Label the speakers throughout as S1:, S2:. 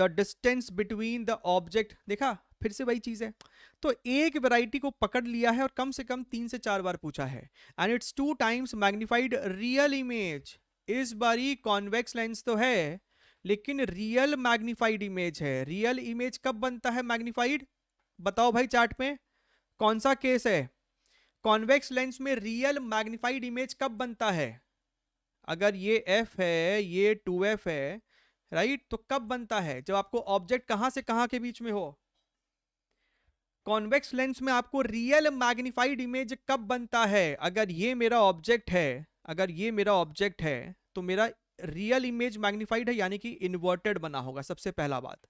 S1: The distance between the object, देखा फिर से वही चीज है। तो एक वैरायटी को पकड़ लिया है और कम से कम 3 से 4 बार पूछा है, and it's 2 times magnified real image. इस बारी कॉन्वेक्स लेंस तो है लेकिन रियल मैग्नीफाइड इमेज है। रियल इमेज कब बनता है मैग्नीफाइड? बताओ भाई चार्ट में कौन सा केस है? कॉन्वेक्स लेंस में रियल मैग्नीफाइड इमेज कब बनता है? अगर ये f है, ये 2f है, राइट, तो कब बनता है? जब आपको ऑब्जेक्ट कहां से कहां के बीच में हो। कॉन्वेक्स लेंस में आपको रियल मैग्नीफाइड इमेज कब बनता है? अगर ये मेरा ऑब्जेक्ट है, अगर ये मेरा ऑब्जेक्ट है तो मेरा रियल इमेज मैग्नीफाइड है, यानी कि इन्वर्टेड बना होगा, सबसे पहला बात।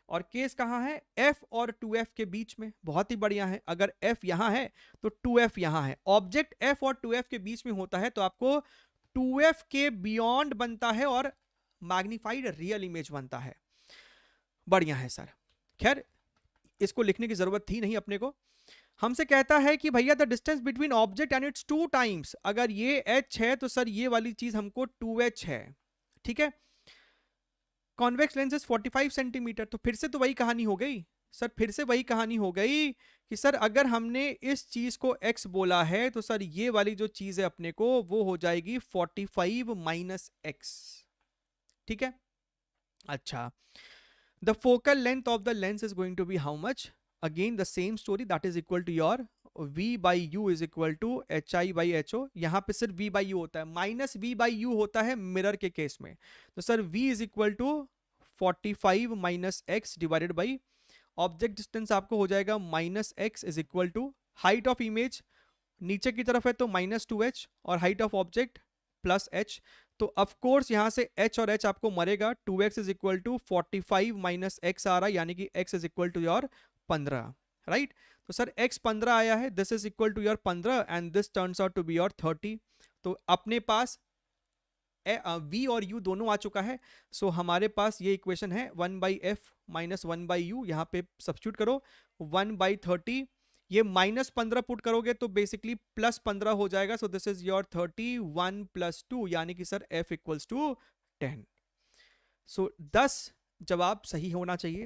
S1: और केस कहां है? f और 2f के बीच में। बहुत ही बढ़िया है, अगर f यहां है तो 2f यहां है। ऑब्जेक्ट f और 2f के बीच में होता है तो आपको 2f के बियॉन्ड बनता है और मैग्नीफाइड रियल इमेज बनता है। बढ़िया है सर। खैर इसको लिखने की जरूरत थी नहीं अपने को। हमसे कहता है कि भैया the distance between object and it's 2 times. अगर ये h है तो सर ये वाली चीज हमको 2h है, ठीक है। कॉन्वेक्स लेंस इज 45 सेंटीमीटर, तो फिर से तो वही कहानी हो गई सर, फिर से वही कहानी हो गई कि सर अगर हमने इस चीज को x बोला है तो सर ये वाली जो चीज है अपने को वो हो जाएगी 45 माइनस x, ठीक है। अच्छा, the focal length of the lens is going to be how much? Again the same story, that is equal to your v by U is equal to H I by H O. यहां पे सिर्फ v by you होता है, minus v by you होता है mirror के case में। तो sir v is equal to 45 minus X divided by object distance आपको हो जाएगा minus X is equal to height of image नीचे की तरफ है तो माइनस 2h और height of object plus h। तो ऑफ कोर्स यहां से h और h आपको मरेगा, 2x is equal to 45 minus X आ रहा है, यानी कि x is equal to your 15, right. तो सर x 15 आया है, this is equal to your 15 and this turns out to be your 30। तो अपने पास v और u दोनों आ चुका है। सो हमारे पास ये इक्वेशन है 1 by F minus 1 by you, यहाँ पे सब्स्टिट्यूट करो 1 बाई 30, ये माइनस 15 पुट करोगे तो बेसिकली प्लस 15 हो जाएगा। So this is your 31 plus 2, यानी कि सर f इक्वल्स टू 10। सो 10 जवाब सही होना चाहिए।